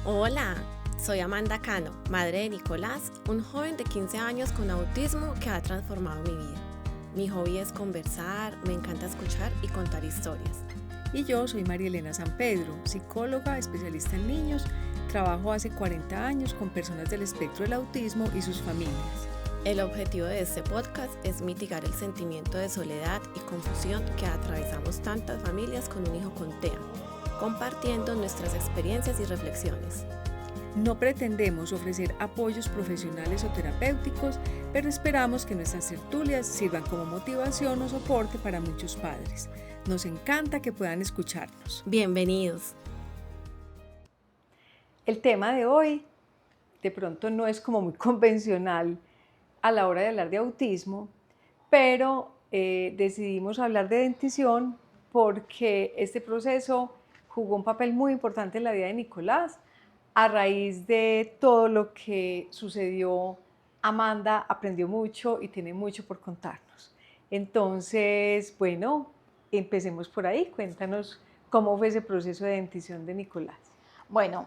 Hola, soy Amanda Cano, madre de Nicolás, un joven de 15 años con autismo que ha transformado mi vida. Mi hobby es conversar, me encanta escuchar y contar historias. Y yo soy María Elena San Pedro, psicóloga, especialista en niños. Trabajo hace 40 años con personas del espectro del autismo y sus familias. El objetivo de este podcast es mitigar el sentimiento de soledad y confusión que atravesamos tantas familias con un hijo con TEA, compartiendo nuestras experiencias y reflexiones. No pretendemos ofrecer apoyos profesionales o terapéuticos, pero esperamos que nuestras tertulias sirvan como motivación o soporte para muchos padres. Nos encanta que puedan escucharnos. Bienvenidos. El tema de hoy de pronto no es como muy convencional a la hora de hablar de autismo, pero decidimos hablar de dentición porque este proceso jugó un papel muy importante en la vida de Nicolás. A raíz de todo lo que sucedió, Amanda aprendió mucho y tiene mucho por contarnos. Entonces, bueno, empecemos por ahí. Cuéntanos cómo fue ese proceso de dentición de Nicolás. Bueno,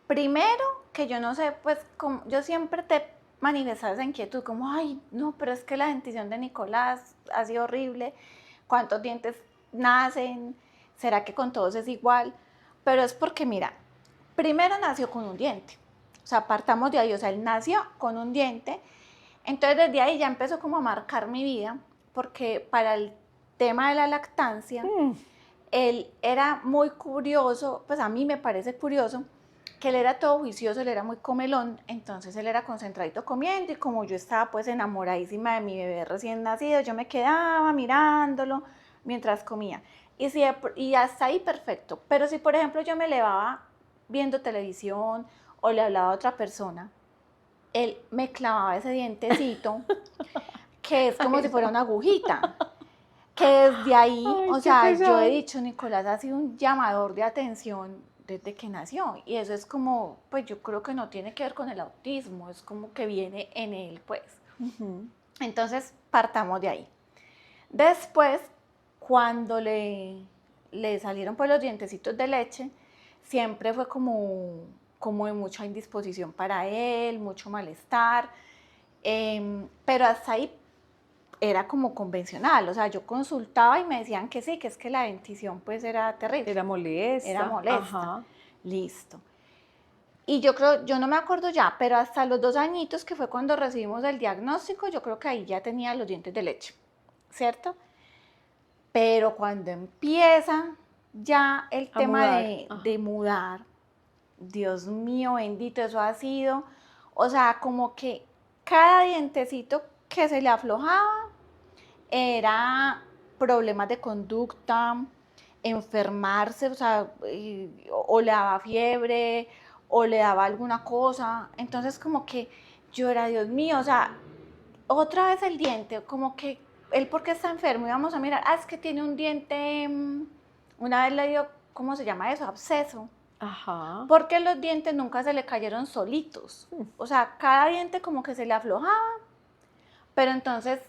primero que yo no sé, pues yo siempre te manifestaba esa inquietud, como, ay, no, pero es que la dentición de Nicolás ha sido horrible, ¿cuántos dientes nacen? ¿Será que con todos es igual? Pero es porque, mira, primero nació con un diente, o sea, partamos de ahí, o sea, él nació con un diente, entonces desde ahí ya empezó como a marcar mi vida, porque para el tema de la lactancia, él era muy curioso, pues a mí me parece curioso, que él era todo juicioso, él era muy comelón, entonces él era concentradito comiendo y como yo estaba pues enamoradísima de mi bebé recién nacido, yo me quedaba mirándolo mientras comía. Y hasta ahí perfecto, pero si por ejemplo yo me elevaba viendo televisión o le hablaba a otra persona, él me clavaba ese dientecito que es como si fuera una agujita. Que desde ahí, o sea, yo he dicho, Nicolás ha sido un llamador de atención desde que nació y eso es como, pues yo creo que no tiene que ver con el autismo, es como que viene en él, pues. Entonces, partamos de ahí. Después, cuando le salieron pues los dientecitos de leche, siempre fue como de mucha indisposición para él, mucho malestar, pero hasta ahí era como convencional, o sea, yo consultaba y me decían que sí, que es que la dentición pues era terrible. Era molesta. Era molesta. Ajá. Listo. Y yo creo, yo no me acuerdo ya, pero hasta los 2 añitos que fue cuando recibimos el diagnóstico, yo creo que ahí ya tenía los dientes de leche, ¿cierto? Pero cuando empieza ya el tema de mudar, Dios mío bendito, eso ha sido, o sea, como que cada dientecito que se le aflojaba era problemas de conducta, enfermarse, o sea, o le daba fiebre, o le daba alguna cosa. Entonces, como que yo era, Dios mío, o sea, otra vez el diente, como que él porque está enfermo, íbamos a mirar, es que tiene un diente, una vez le dio, ¿cómo se llama eso? Absceso. Ajá. Porque los dientes nunca se le cayeron solitos. O sea, cada diente como que se le aflojaba, pero entonces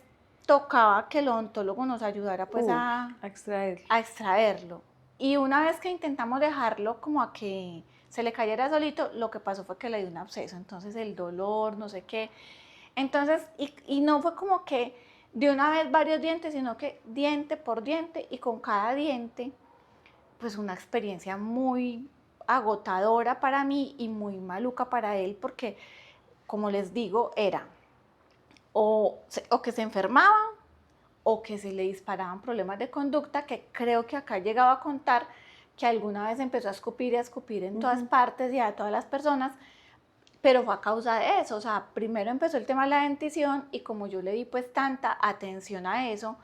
tocaba que el odontólogo nos ayudara pues a extraerlo. Y una vez que intentamos dejarlo como a que se le cayera solito, lo que pasó fue que le dio un absceso, entonces el dolor, no sé qué. Entonces, y no fue como que de una vez varios dientes, sino que diente por diente y con cada diente, pues una experiencia muy agotadora para mí y muy maluca para él, porque como les digo, era o que se enfermaba o que se le disparaban problemas de conducta, que creo que acá llegaba a contar que alguna vez empezó a escupir y a escupir en todas partes y a todas las personas, pero fue a causa de eso. O sea, primero empezó el tema de la dentición y como yo le di pues tanta atención a eso,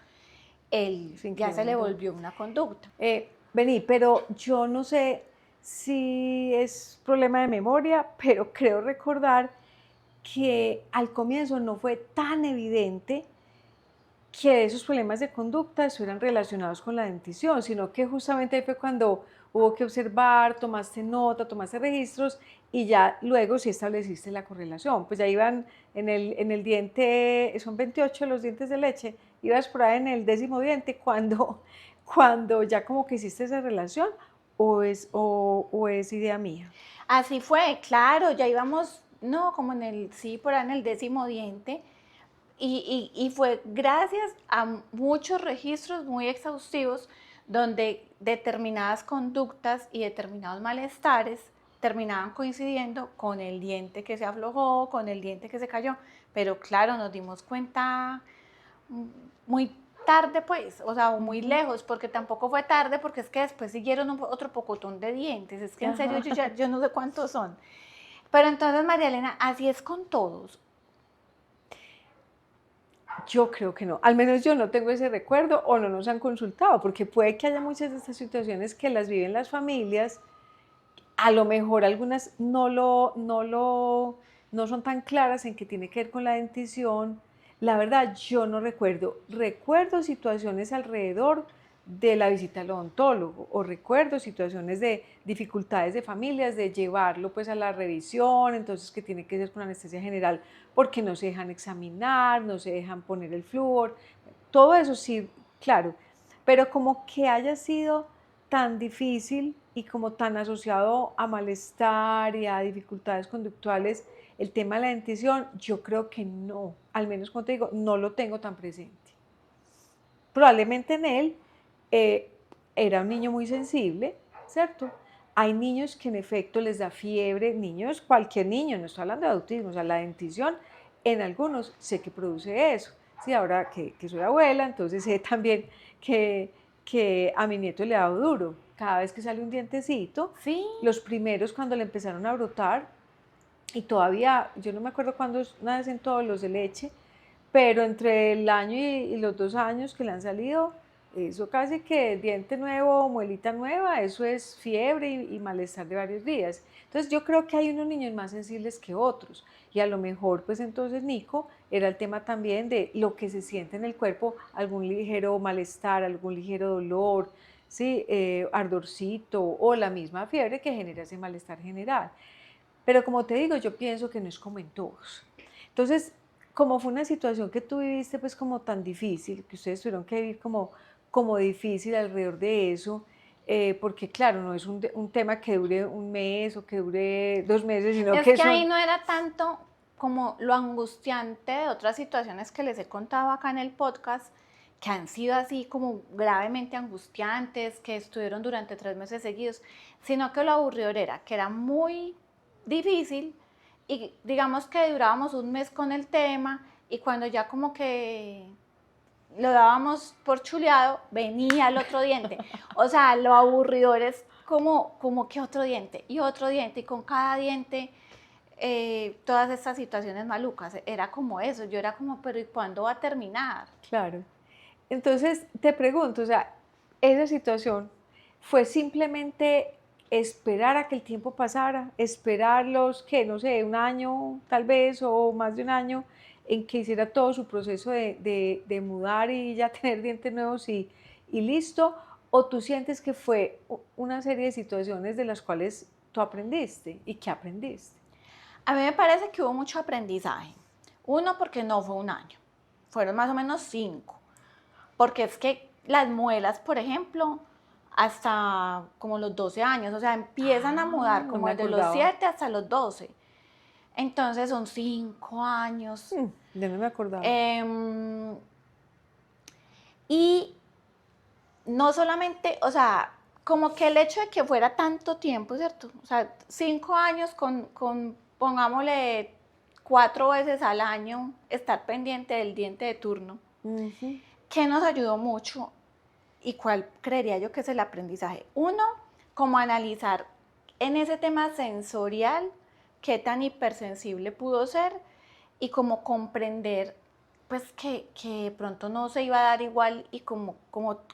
él ya se le volvió una conducta. Vení, pero yo no sé si es problema de memoria, pero creo recordar que al comienzo no fue tan evidente que esos problemas de conducta estuvieran relacionados con la dentición, sino que justamente ahí fue cuando hubo que observar, tomaste nota, tomaste registros y ya luego sí estableciste la correlación. Pues ya iban en el diente, son 28 los dientes de leche, ibas por ahí en el 10.º diente cuando ya como que hiciste esa relación, o es idea mía? Así fue, claro, ya íbamos, no, como sí, por ahí en el 10.º diente, y fue gracias a muchos registros muy exhaustivos donde determinadas conductas y determinados malestares terminaban coincidiendo con el diente que se aflojó, con el diente que se cayó, pero claro, nos dimos cuenta muy tarde, pues, o sea, o muy lejos, porque tampoco fue tarde, porque es que después siguieron otro pocotón de dientes, es que en serio yo no sé cuántos son. Pero entonces, María Elena, así es con todos. Yo creo que no, al menos yo no tengo ese recuerdo o no nos han consultado, porque puede que haya muchas de estas situaciones que las viven las familias, a lo mejor algunas no son tan claras en que tiene que ver con la dentición. La verdad, yo no recuerdo situaciones alrededor de la visita al odontólogo o recuerdo situaciones de dificultades de familias de llevarlo pues a la revisión, entonces que tiene que ser con anestesia general porque no se dejan examinar, no se dejan poner el flúor, todo eso sí, claro, pero como que haya sido tan difícil y como tan asociado a malestar y a dificultades conductuales el tema de la dentición, yo creo que no, al menos como te digo, no lo tengo tan presente. Probablemente en él era un niño muy sensible, ¿cierto? Hay niños que en efecto les da fiebre, niños, cualquier niño, no estoy hablando de autismo, o sea, la dentición en algunos sé que produce eso. Sí, ahora que soy abuela, entonces sé también que a mi nieto le ha dado duro. Cada vez que sale un dientecito, Sí. los primeros cuando le empezaron a brotar, y todavía, yo no me acuerdo cuándo nacen todos los de leche, pero entre el año y los 2 años que le han salido, eso casi que diente nuevo, muelita nueva, eso es fiebre y malestar de varios días. Entonces yo creo que hay unos niños más sensibles que otros y a lo mejor pues entonces Nico era el tema también de lo que se siente en el cuerpo, algún ligero malestar, algún ligero dolor, ¿sí? Ardorcito o la misma fiebre que genera ese malestar general. Pero como te digo, yo pienso que no es como en todos. Entonces, como fue una situación que tú viviste pues como tan difícil, que ustedes tuvieron que vivir como difícil alrededor de eso, porque claro, no es un tema que dure un mes o que dure 2 meses, sino Es que que ahí son... no era tanto como lo angustiante de otras situaciones que les he contado acá en el podcast, que han sido así como gravemente angustiantes, que estuvieron durante 3 meses seguidos, sino que lo aburridor era que era muy difícil y digamos que durábamos un mes con el tema y cuando ya como que lo dábamos por chuleado, venía el otro diente. O sea, lo aburridor es como que otro diente y con cada diente todas estas situaciones malucas. Era como eso, yo era como, pero ¿y cuándo va a terminar? Claro. Entonces, te pregunto, o sea, esa situación fue simplemente esperar a que el tiempo pasara, esperarlos, que no sé, un año tal vez o más de un año, en que hiciera todo su proceso de mudar y ya tener dientes nuevos y listo, o tú sientes que fue una serie de situaciones de las cuales tú aprendiste y que aprendiste. A mí me parece que hubo mucho aprendizaje. Uno, porque no fue un año, fueron más o menos 5. Porque es que las muelas, por ejemplo, hasta como los 12 años, o sea, empiezan a mudar no como me desde los acordaba. 7 hasta los 12. Entonces son 5 años. Ya no me acordaba. Y no solamente, o sea, como que el hecho de que fuera tanto tiempo, ¿cierto? O sea, 5 años con pongámosle 4 veces al año estar pendiente del diente de turno, que nos ayudó mucho y cuál creería yo que es el aprendizaje. Uno, como analizar en ese tema sensorial qué tan hipersensible pudo ser y como comprender pues que de pronto no se iba a dar igual y como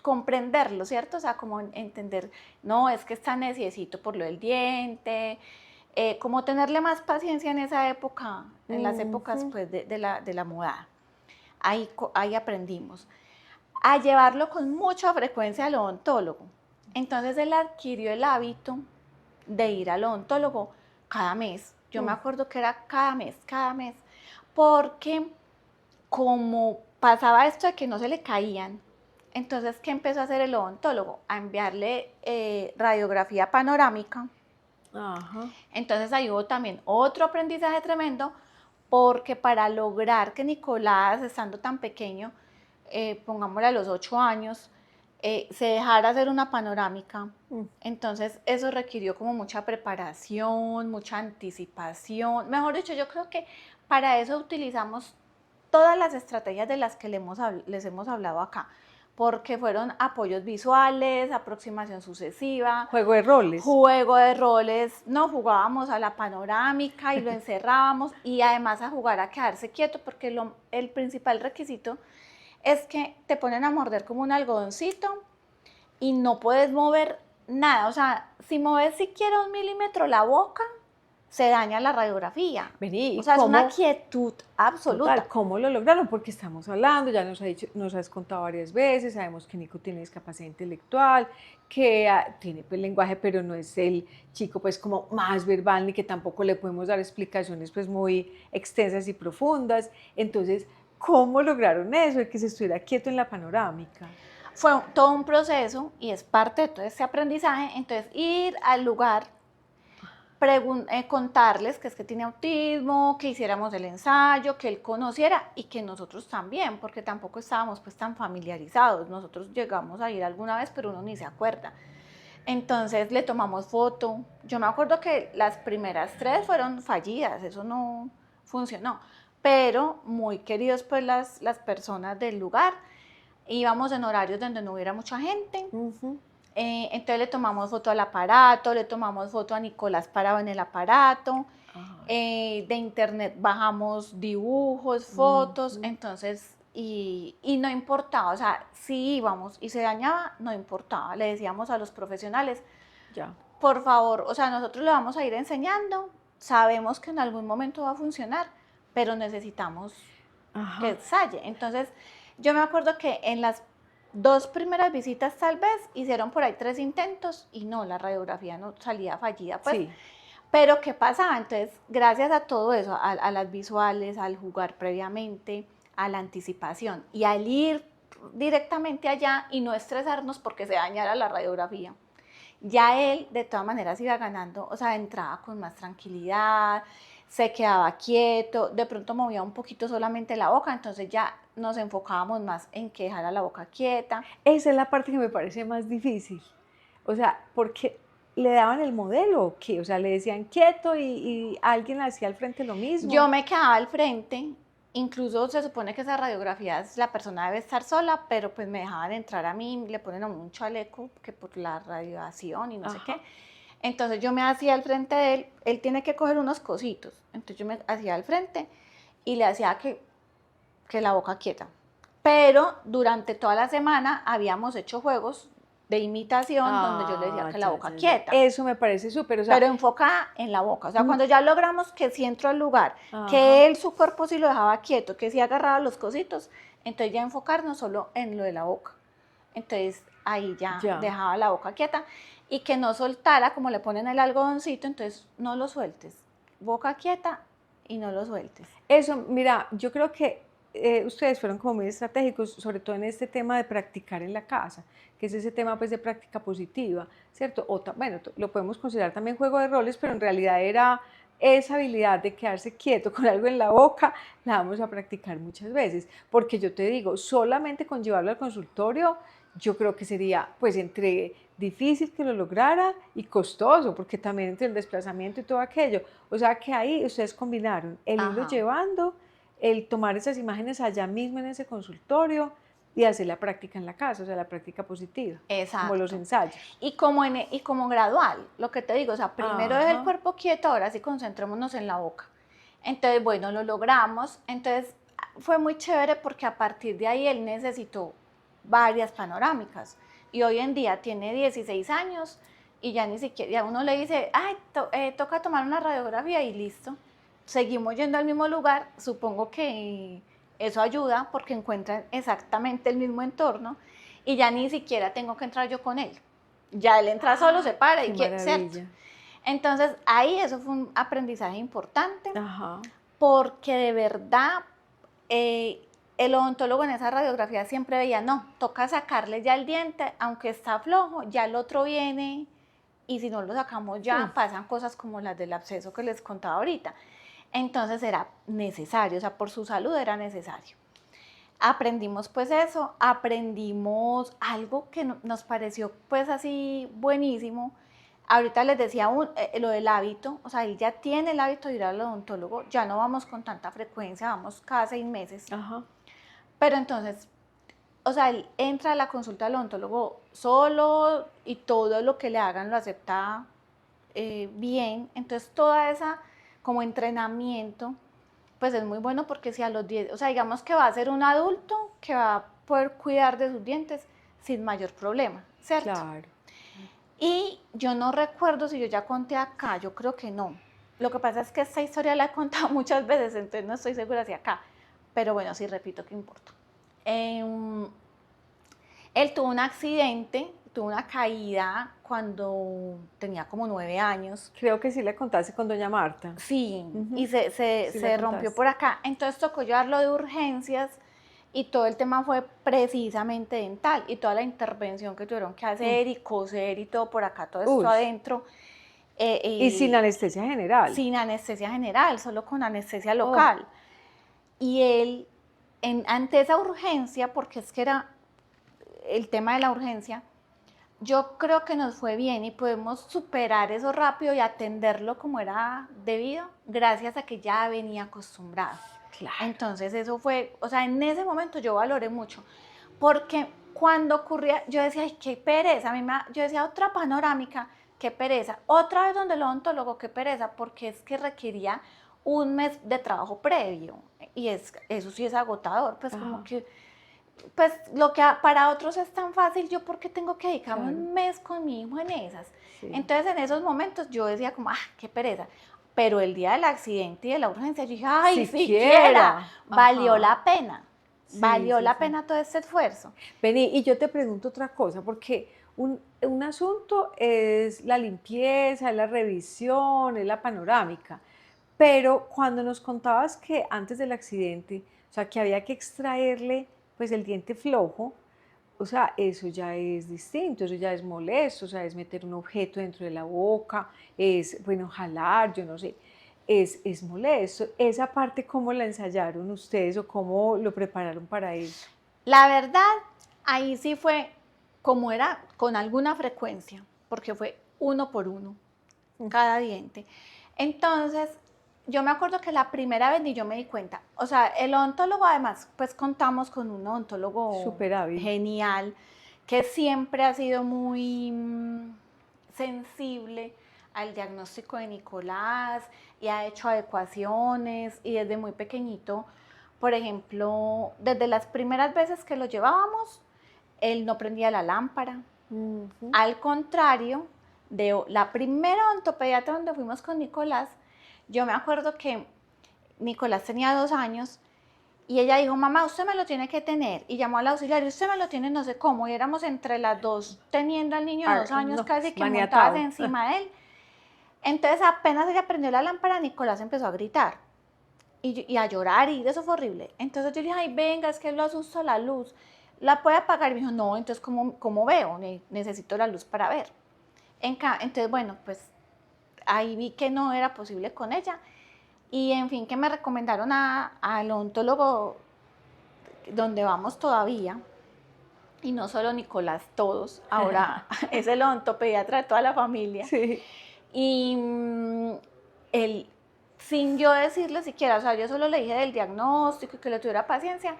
comprenderlo, ¿cierto? O sea, como entender, no, es que está necesito por lo del diente, como tenerle más paciencia en esa época, en las épocas pues de la mudada. Ahí aprendimos a llevarlo con mucha frecuencia al odontólogo. Entonces él adquirió el hábito de ir al odontólogo cada mes. Yo me acuerdo que era cada mes, porque como pasaba esto de que no se le caían, Entonces, ¿qué empezó a hacer el odontólogo? A enviarle radiografía panorámica. Ajá. Entonces ahí hubo también otro aprendizaje tremendo, porque para lograr que Nicolás, estando tan pequeño, pongámosle a los 8 años, se dejara hacer una panorámica, entonces eso requirió como mucha preparación, mucha anticipación. Mejor dicho, yo creo que para eso utilizamos todas las estrategias de las que les hemos hablado acá, porque fueron apoyos visuales, aproximación sucesiva, Juego de roles. juego de roles, no jugábamos a la panorámica y lo encerrábamos, y además a jugar a quedarse quieto, porque el principal requisito es que te ponen a morder como un algodoncito y no puedes mover nada. O sea, si mueves siquiera 1 milímetro la boca, se daña la radiografía. Vení, o sea, es ¿cómo? una quietud absoluta. Total, ¿cómo lo lograron? Porque estamos hablando, ya nos has contado varias veces, sabemos que Nico tiene discapacidad intelectual, que tiene pues lenguaje, pero no es el chico pues como más verbal, ni que tampoco le podemos dar explicaciones pues muy extensas y profundas. Entonces, ¿cómo lograron eso, de que se estuviera quieto en la panorámica? Fue todo un proceso y es parte de todo este aprendizaje. Entonces, ir al lugar, contarles que es que tiene autismo, que hiciéramos el ensayo, que él conociera y que nosotros también, porque tampoco estábamos pues tan familiarizados. Nosotros llegamos a ir alguna vez, pero uno ni se acuerda. Entonces le tomamos foto. Yo me acuerdo que las primeras 3 fueron fallidas, eso no funcionó, pero muy queridos pues las personas del lugar. Íbamos en horarios donde no hubiera mucha gente. Entonces le tomamos foto al aparato, le tomamos foto a Nicolás parado en el aparato. De internet bajamos dibujos, fotos. Entonces, y no importaba, o sea, si íbamos y se dañaba, no importaba. Le decíamos a los profesionales, Ya. por favor, o sea, nosotros le vamos a ir enseñando, sabemos que en algún momento va a funcionar, pero necesitamos que ensaye. Entonces, yo me acuerdo que en las 2 primeras visitas tal vez hicieron por ahí 3 intentos y no, la radiografía no salía fallida, pues. Sí. Pero ¿qué pasaba? Entonces, gracias a todo eso, a las visuales, al jugar previamente, a la anticipación y al ir directamente allá y no estresarnos porque se dañara la radiografía, ya él de todas maneras iba ganando, o sea, entraba con más tranquilidad, se quedaba quieto, de pronto movía un poquito solamente la boca, entonces ya nos enfocábamos más en que dejara la boca quieta. Esa es la parte que me parece más difícil, o sea, porque le daban el modelo o qué, o sea, le decían quieto y alguien hacía al frente lo mismo. Yo me quedaba al frente, incluso se supone que esas radiografías la persona debe estar sola, pero pues me dejaban entrar a mí, le ponen a un chaleco que por la radiación y no sé qué. Entonces yo me hacía al frente de él tiene que coger unos cositos, entonces yo me hacía al frente y le hacía que la boca quieta. Pero durante toda la semana habíamos hecho juegos de imitación donde yo le decía que la boca quieta. Eso me parece súper, o sea, pero enfocada en la boca. O sea, cuando ya logramos que sí entró al lugar, que él, su cuerpo sí lo dejaba quieto, que sí agarraba los cositos, entonces ya enfocarnos solo en lo de la boca. Entonces ahí ya dejaba la boca quieta y que no soltara, como le ponen el algodoncito, entonces no lo sueltes. Boca quieta y no lo sueltes. Eso, mira, yo creo que ustedes fueron como muy estratégicos, sobre todo en este tema de practicar en la casa, que es ese tema pues de práctica positiva, ¿cierto? O bueno, lo podemos considerar también juego de roles, pero en realidad era esa habilidad de quedarse quieto con algo en la boca, la vamos a practicar muchas veces, porque yo te digo, solamente con llevarlo al consultorio, yo creo que sería pues entre difícil que lo lograra y costoso, porque también entre el desplazamiento y todo aquello, o sea que ahí ustedes combinaron el irlo llevando, el tomar esas imágenes allá mismo en ese consultorio y hacer la práctica en la casa, o sea, la práctica positiva. Exacto. Como los ensayos. Y como gradual, lo que te digo, o sea, primero es el cuerpo quieto, ahora sí concentrémonos en la boca. Entonces, bueno, lo logramos, entonces fue muy chévere porque a partir de ahí él necesitó varias panorámicas y hoy en día tiene 16 años y ya ni siquiera, ya uno le dice, ay, toca tomar una radiografía y listo. Seguimos yendo al mismo lugar, supongo que eso ayuda porque encuentran exactamente el mismo entorno y ya ni siquiera tengo que entrar yo con él. Ya él entra solo, se para y quiere, ¿cierto? Entonces ahí eso fue un aprendizaje importante porque de verdad el odontólogo en esa radiografía siempre veía, no, toca sacarle ya el diente, aunque está flojo, ya el otro viene, y si no lo sacamos ya, pasan cosas como las del absceso que les contaba ahorita. Entonces era necesario, o sea, por su salud era necesario. Aprendimos pues eso, aprendimos algo que nos pareció pues así buenísimo. Ahorita les decía lo del hábito, o sea, él ya tiene el hábito de ir al odontólogo, ya no vamos con tanta frecuencia, vamos cada 6 meses. Ajá. Pero entonces, o sea, él entra a la consulta del odontólogo solo y todo lo que le hagan lo acepta bien. Entonces, toda esa como entrenamiento, pues es muy bueno porque si a los 10, o sea, digamos que va a ser un adulto que va a poder cuidar de sus dientes sin mayor problema, ¿cierto? Claro. Y yo no recuerdo si yo ya conté acá, yo creo que no. Lo que pasa es que esta historia la he contado muchas veces, entonces no estoy segura si acá. Pero bueno, sí repito, ¿qué importa? Él tuvo un accidente, tuvo una caída cuando tenía como 9 años. Creo que sí le contaste con doña Marta. Sí, y Sí se rompió por acá. Entonces tocó llevarlo de urgencias y todo el tema fue precisamente dental y toda la intervención que tuvieron que hacer y coser y todo por acá, todo esto adentro. Y sin anestesia general. Sin anestesia general, solo con anestesia local. Y él, ante esa urgencia, porque es que era el tema de la urgencia, yo creo que nos fue bien y podemos superar eso rápido y atenderlo como era debido, gracias a que ya venía acostumbrado. Claro. Entonces eso fue, o sea, en ese momento yo valoré mucho, porque cuando ocurría, yo decía, ay, qué pereza, yo decía, otra panorámica, qué pereza, otra vez donde el odontólogo, qué pereza, porque es que requería un mes de trabajo previo, y eso sí es agotador, pues como que, pues lo que para otros es tan fácil, yo porque tengo que dedicarme un mes con mi hijo en esas. Sí. Entonces en esos momentos yo decía como, qué pereza. Pero el día del accidente y de la urgencia, yo dije, ay, siquiera, valió la pena, valió la pena todo este esfuerzo. Vení, y yo te pregunto otra cosa, porque un asunto es la limpieza, es la revisión, es la panorámica, pero cuando nos contabas que antes del accidente, o sea, que había que extraerle pues el diente flojo, o sea, eso ya es distinto, eso ya es molesto, o sea, es meter un objeto dentro de la boca, es, bueno, jalar, yo no sé, es molesto. Esa parte, ¿cómo la ensayaron ustedes o cómo lo prepararon para eso? La verdad, ahí sí fue como era con alguna frecuencia, porque fue 1 por 1, cada diente. Entonces, yo me acuerdo que la primera vez ni yo me di cuenta. O sea, el odontólogo además, pues contamos con un odontólogo genial, que siempre ha sido muy sensible al diagnóstico de Nicolás y ha hecho adecuaciones y desde muy pequeñito, por ejemplo, desde las primeras veces que lo llevábamos, él no prendía la lámpara. Al contrario, de la primera odontopediatra donde fuimos con Nicolás, yo me acuerdo que Nicolás tenía 2 años y ella dijo, mamá, usted me lo tiene que tener. Y llamó al auxiliar y usted me lo tiene no sé cómo. Y éramos entre las dos teniendo al niño de 2 años casi que montadas encima de él. Entonces apenas ella prendió la lámpara, Nicolás empezó a gritar y a llorar y eso fue horrible. Entonces yo le dije, ay, venga, es que lo asustó la luz. ¿La puede apagar? Y me dijo, no, entonces ¿cómo veo? Necesito la luz para ver. Entonces, bueno, pues ahí vi que no era posible con ella y en fin que me recomendaron al odontólogo donde vamos todavía y no solo Nicolás, todos, ahora es el odontopediatra de toda la familia. Sí. Y él, sin yo decirle siquiera, o sea, yo solo le dije del diagnóstico y que le tuviera paciencia,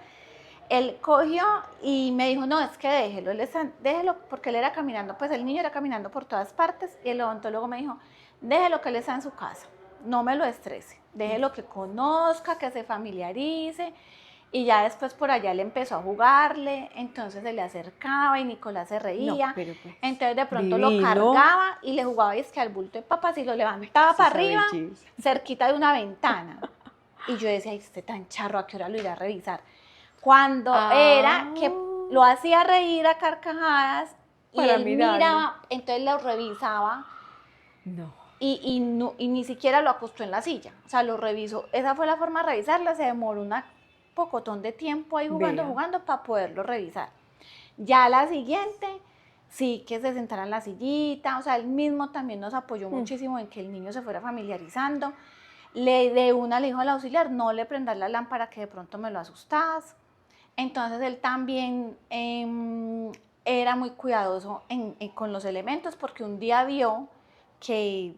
él cogió y me dijo, no, es que déjelo, porque él era caminando, pues el niño era caminando por todas partes y el odontólogo me dijo, déjelo que él está en su casa, no me lo estrese, déjelo que conozca, que se familiarice. Y ya después por allá él empezó a jugarle, entonces se le acercaba y Nicolás se reía. No, pues, entonces de pronto lo cargaba y le jugaba y es que al bulto de papas y lo levantaba para arriba, cerquita de una ventana. Y yo decía, ay, este tan charro, ¿a qué hora lo irá a revisar? Cuando era que lo hacía reír a carcajadas y él miraba, entonces lo revisaba. No. Y ni siquiera lo acostó en la silla, o sea, lo revisó. Esa fue la forma de revisarla, se demoró pocotón de tiempo ahí Vea. jugando para poderlo revisar. Ya la siguiente, sí que se sentara en la sillita, o sea, él mismo también nos apoyó muchísimo en que el niño se fuera familiarizando. Le dijo al auxiliar, no le prendas la lámpara que de pronto me lo asustas. Entonces él también era muy cuidadoso con los elementos, porque un día vio que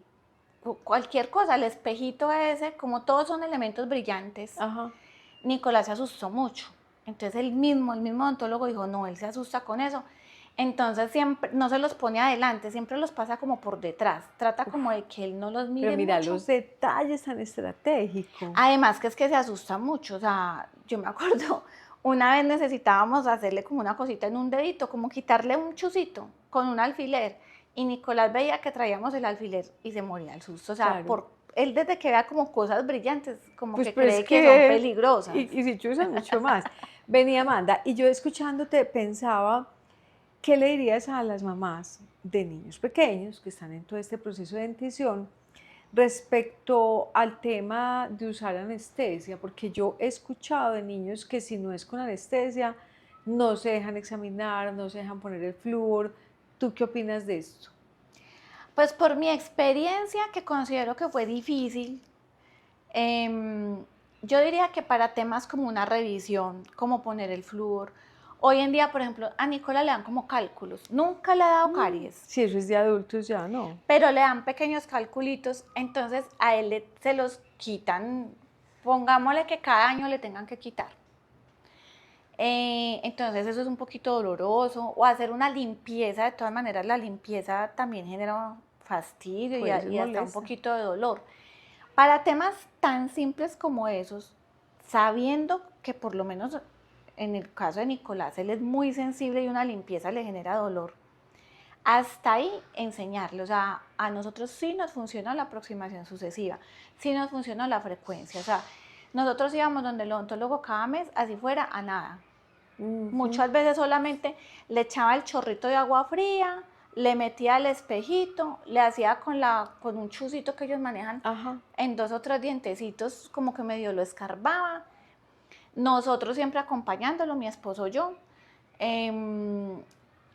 cualquier cosa, el espejito ese, como todos son elementos brillantes, Ajá. Nicolás se asustó mucho. Entonces el mismo odontólogo dijo, no, él se asusta con eso. Entonces siempre, no se los pone adelante, siempre los pasa como por detrás. Trata como de que él no los mire Pero mira mucho. los detalles tan estratégicos. Además que es que se asusta mucho, o sea, yo me acuerdo, una vez necesitábamos hacerle como una cosita en un dedito, como quitarle un chucito con un alfiler, y Nicolás veía que traíamos el alfiler y se moría el susto, o sea, Claro. él desde que vea como cosas brillantes, como Pues, que pero cree es que son peligrosas. Y si chuzan mucho más. Venía Amanda, y yo escuchándote pensaba, ¿qué le dirías a las mamás de niños pequeños que están en todo este proceso de dentición respecto al tema de usar anestesia? Porque yo he escuchado de niños que si no es con anestesia, no se dejan examinar, no se dejan poner el flúor. ¿Tú qué opinas de esto? Pues por mi experiencia, que considero que fue difícil, yo diría que para temas como una revisión, como poner el flúor, hoy en día, por ejemplo, a Nicola le dan como cálculos, nunca le ha dado caries, Si eso es de adultos ya, no. pero le dan pequeños calculitos, entonces a él se los quitan, pongámosle que cada año le tengan que quitar. Entonces eso es un poquito doloroso, o hacer una limpieza, de todas maneras la limpieza también genera fastidio Pues y hasta un molesta. poquito de dolor. Para temas tan simples como esos, sabiendo que por lo menos en el caso de Nicolás, él es muy sensible y una limpieza le genera dolor, hasta ahí enseñarle, o sea, a nosotros sí nos funciona la aproximación sucesiva, sí nos funciona la frecuencia, o sea, nosotros íbamos donde el odontólogo cada mes, así fuera, a nada. Muchas veces solamente le echaba el chorrito de agua fría, le metía el espejito, le hacía con un chucito que ellos manejan, Ajá. en 2 o 3 dientecitos, como que medio lo escarbaba. Nosotros siempre acompañándolo, mi esposo y yo,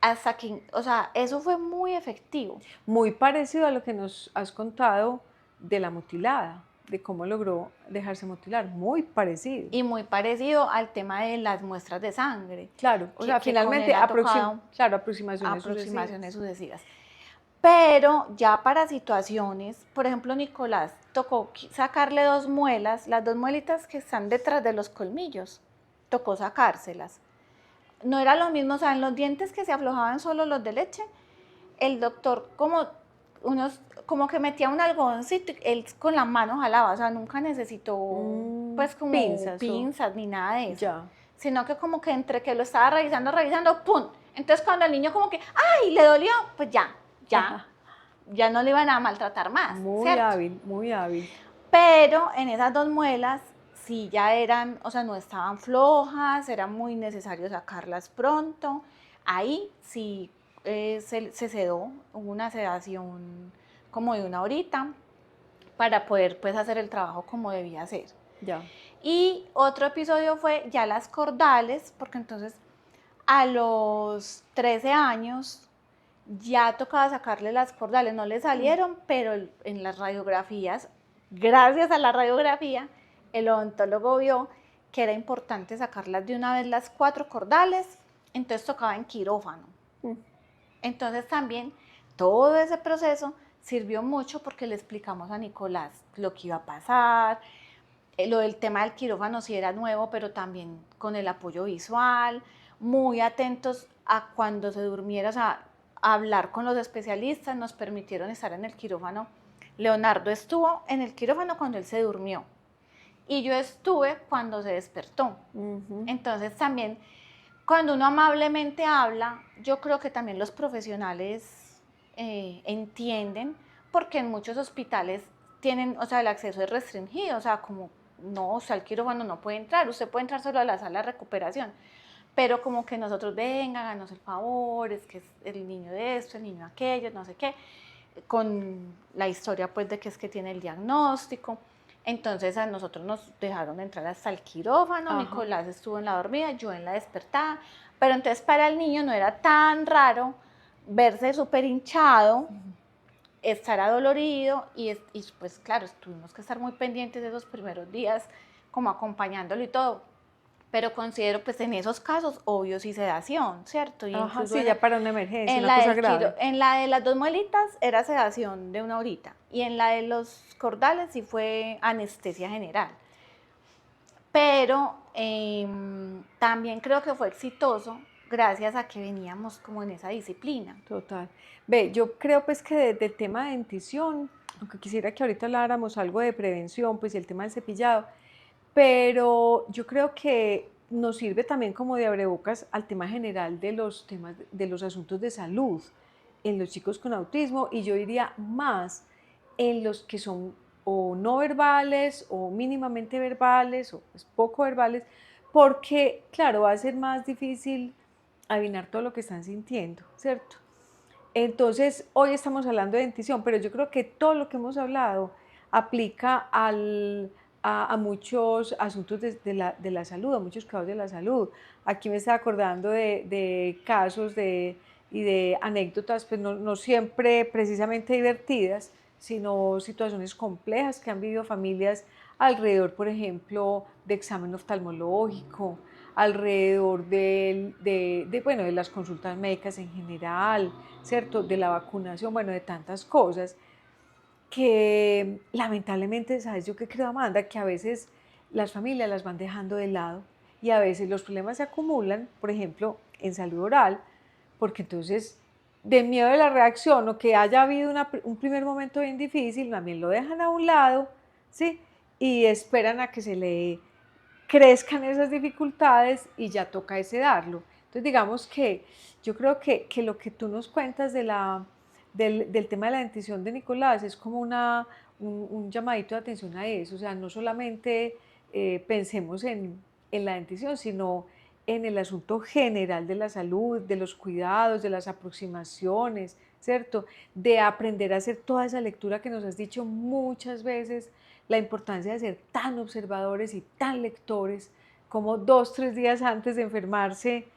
hasta que, o sea, eso fue muy efectivo. Muy parecido a lo que nos has contado de la mutilada, de cómo logró dejarse mutilar, muy parecido. Y muy parecido al tema de las muestras de sangre. Claro, o sea, que finalmente con él ha tocado aproximaciones sucesivas. Pero ya para situaciones, por ejemplo, Nicolás tocó sacarle 2 muelas, las 2 muelitas que están detrás de los colmillos, tocó sacárselas. No era lo mismo, o sea, en los dientes que se aflojaban solo los de leche, el doctor como que metía un algodoncito y él con la mano jalaba, o sea, nunca necesitó pues como pinzas ni nada de eso. Ya. Sino que como que entre que lo estaba revisando, ¡pum! Entonces cuando el niño como que, ¡ay! Le dolió, pues ya no le iban a maltratar más, Muy ¿cierto? hábil, muy hábil. Pero en esas 2 muelas sí ya eran, o sea, no estaban flojas, era muy necesario sacarlas pronto. Ahí sí se sedó, hubo una sedación como de 1 horita para poder pues hacer el trabajo como debía ser. Ya. Y otro episodio fue ya las cordales, porque entonces a los 13 años ya tocaba sacarle las cordales, no le salieron, pero en las radiografías, gracias a la radiografía, el odontólogo vio que era importante sacarlas de una vez las 4 cordales, entonces tocaba en quirófano. Entonces también todo ese proceso sirvió mucho porque le explicamos a Nicolás lo que iba a pasar, lo del tema del quirófano sí era nuevo, pero también con el apoyo visual, muy atentos a cuando se durmiera, o sea, a hablar con los especialistas, nos permitieron estar en el quirófano. Leonardo estuvo en el quirófano cuando él se durmió y yo estuve cuando se despertó. Entonces también, cuando uno amablemente habla, yo creo que también los profesionales entienden, porque en muchos hospitales tienen, o sea, el acceso es restringido, o sea, como no, o sea, el quirófano no puede entrar, usted puede entrar solo a la sala de recuperación, pero como que nosotros vengan, háganos el favor, es que es el niño de esto, el niño de aquello, no sé qué, con la historia pues de que es que tiene el diagnóstico. Entonces a nosotros nos dejaron entrar hasta el quirófano, Ajá. Nicolás estuvo en la dormida, yo en la despertada, pero entonces para el niño no era tan raro verse súper hinchado, estar adolorido y pues claro, tuvimos que estar muy pendientes de esos primeros días, como acompañándolo y todo. Pero considero, pues en esos casos, obvio, sí sedación, ¿cierto? Y Ajá, incluso sí, ya para una emergencia, en una la cosa del grave. en la de las 2 muelitas era sedación de 1 horita. Y en la de los cordales sí fue anestesia general. Pero también creo que fue exitoso gracias a que veníamos como en esa disciplina. Total. Ve, yo creo pues que del tema de dentición, aunque quisiera que ahorita habláramos algo de prevención, pues y el tema del cepillado, pero yo creo que nos sirve también como de abrebocas al tema general de los temas, de los asuntos de salud en los chicos con autismo y yo diría más en los que son o no verbales o mínimamente verbales o pues poco verbales, porque claro, va a ser más difícil adivinar todo lo que están sintiendo, ¿cierto? Entonces, hoy estamos hablando de dentición, pero yo creo que todo lo que hemos hablado aplica a muchos asuntos de la salud, a muchos casos de la salud. Aquí me estoy acordando de casos y de anécdotas, pues no siempre precisamente divertidas, sino situaciones complejas que han vivido familias alrededor, por ejemplo, de examen oftalmológico, alrededor bueno, de las consultas médicas en general, ¿cierto? De la vacunación, bueno, de tantas cosas que lamentablemente, ¿sabes yo qué creo, Amanda? Que a veces las familias las van dejando de lado y a veces los problemas se acumulan, por ejemplo, en salud oral, porque entonces de miedo de la reacción o que haya habido un primer momento bien difícil, también lo dejan a un lado, ¿sí? Y esperan a que se le crezcan esas dificultades y ya toca ese darlo. Entonces, digamos que yo creo que lo que tú nos cuentas del tema de la dentición de Nicolás es como un llamadito de atención a eso, o sea, no solamente pensemos en la dentición, sino en el asunto general de la salud, de los cuidados, de las aproximaciones, ¿cierto? De aprender a hacer toda esa lectura que nos has dicho muchas veces, la importancia de ser tan observadores y tan lectores, como 2, 3 días antes de enfermarse,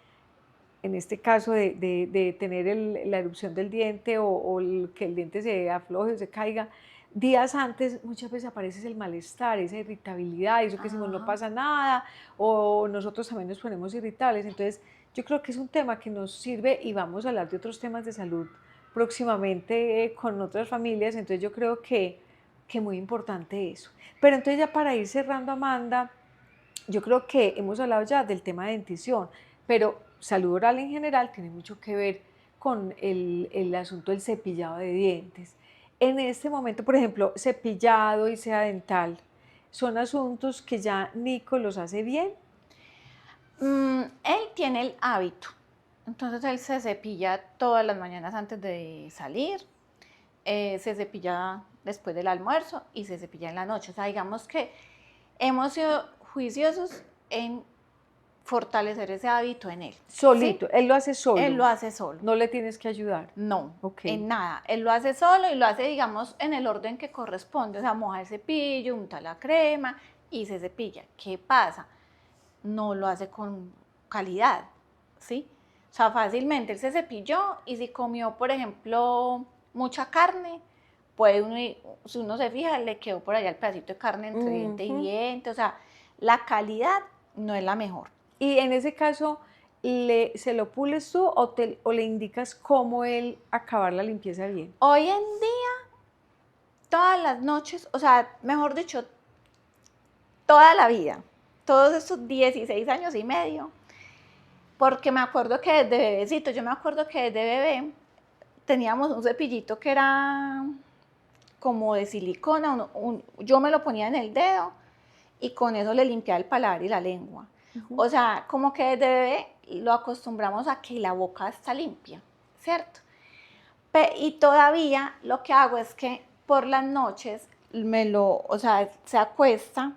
en este caso de tener la erupción del diente o que el diente se afloje o se caiga, días antes muchas veces aparece el malestar, esa irritabilidad, eso que decimos no pasa nada, o nosotros también nos ponemos irritables. Entonces, yo creo que es un tema que nos sirve y vamos a hablar de otros temas de salud próximamente con otras familias, entonces yo creo que muy importante eso. Pero entonces ya para ir cerrando, Amanda, yo creo que hemos hablado ya del tema de dentición, pero salud oral en general tiene mucho que ver con el asunto del cepillado de dientes. En este momento, por ejemplo, cepillado y seda dental, ¿son asuntos que ya Nico los hace bien? Él tiene el hábito, entonces él se cepilla todas las mañanas antes de salir, se cepilla después del almuerzo y se cepilla en la noche. O sea, digamos que hemos sido juiciosos en fortalecer ese hábito en él. Solito, ¿sí? él lo hace solo. Él lo hace solo. No le tienes que ayudar. No, Okay. en nada. Él lo hace solo y lo hace, digamos, en el orden que corresponde. O sea, moja el cepillo, unta la crema y se cepilla. ¿Qué pasa? No lo hace con calidad, ¿sí? O sea, fácilmente él se cepilló y si comió, por ejemplo, mucha carne, puede uno, si uno se fija, le quedó por allá el pedacito de carne entre diente y diente. O sea, la calidad no es la mejor. Y en ese caso, ¿se lo pules tú o le indicas cómo él acabar la limpieza bien? Hoy en día, todas las noches, o sea, mejor dicho, toda la vida, todos esos 16 años y medio, porque me acuerdo que desde bebecito, yo me acuerdo que desde bebé teníamos un cepillito que era como de silicona, yo me lo ponía en el dedo y con eso le limpiaba el paladar y la lengua. O sea, como que desde bebé lo acostumbramos a que la boca está limpia, ¿cierto? Y todavía lo que hago es que por las noches o sea, se acuesta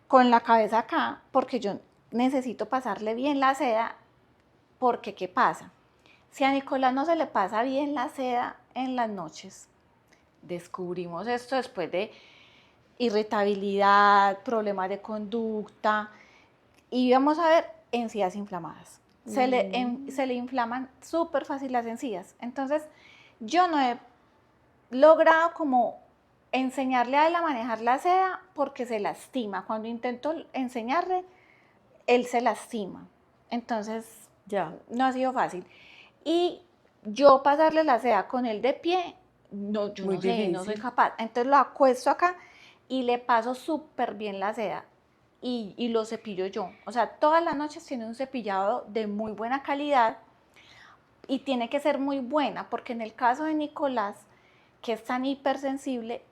con la cabeza acá, porque yo necesito pasarle bien la seda, porque ¿qué pasa? Si a Nicolás no se le pasa bien la seda en las noches, descubrimos esto después de irritabilidad, problemas de conducta y vamos a ver encías inflamadas. Se le inflaman súper fácil las encías. Entonces, yo no he logrado como enseñarle a él a manejar la seda porque se lastima. Cuando intento enseñarle, él se lastima. Entonces, no ha sido fácil. Y yo pasarle la seda con él de pie, no, yo no sé, no soy capaz. Entonces lo acuesto acá y le paso súper bien la seda y lo cepillo yo. O sea, todas las noches tiene un cepillado de muy buena calidad y tiene que ser muy buena, porque en el caso de Nicolás, que es tan hipersensible,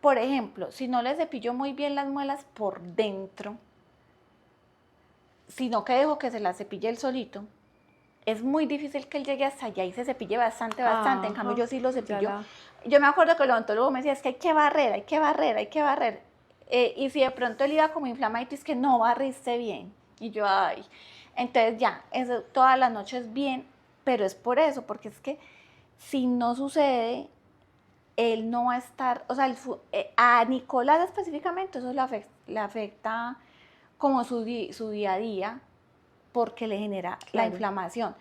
por ejemplo, si no le cepillo muy bien las muelas por dentro, sino que dejo que se las cepille él solito, es muy difícil que él llegue hasta allá y se cepille bastante. En cambio, yo sí lo cepillo. Yo me acuerdo que el odontólogo me decía, es que hay que barrer. Y si de pronto él iba como inflamadito, es que no barriste bien. Y yo, ay. Entonces ya, eso, todas las noches bien, pero es por eso, porque es que si no sucede, él no va a estar, o sea, a Nicolás específicamente eso le afecta como su día a día, porque le genera la inflamación.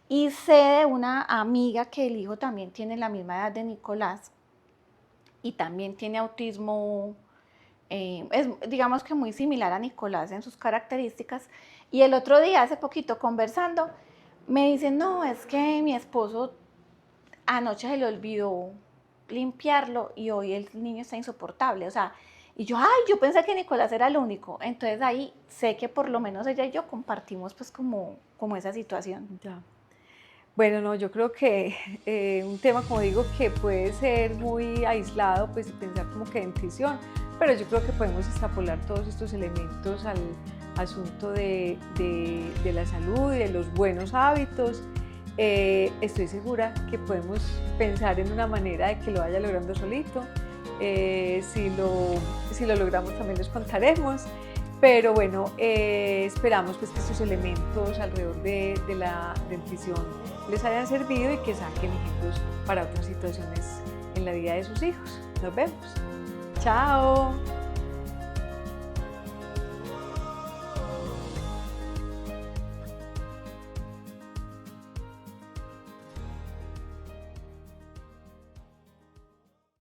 Y sé de una amiga que el hijo también tiene la misma edad de Nicolás y también tiene autismo, es digamos que muy similar a Nicolás en sus características. Y el otro día, hace poquito, conversando, me dice, no, es que mi esposo anoche se le olvidó limpiarlo y hoy el niño está insoportable, o sea, y yo, yo pensé que Nicolás era el único. Entonces ahí sé que por lo menos ella y yo compartimos pues como esa situación. Ya. Bueno, no, yo creo que un tema, como digo, que puede ser muy aislado, pues y pensar como que dentición, pero yo creo que podemos extrapolar todos estos elementos al asunto de la salud y de los buenos hábitos. Estoy segura que podemos pensar en una manera de que lo vaya logrando solito. Si lo logramos también les contaremos, pero bueno, esperamos pues que estos elementos alrededor de la dentición les hayan servido y que saquen ejemplos para otras situaciones en la vida de sus hijos. Nos vemos. Chao.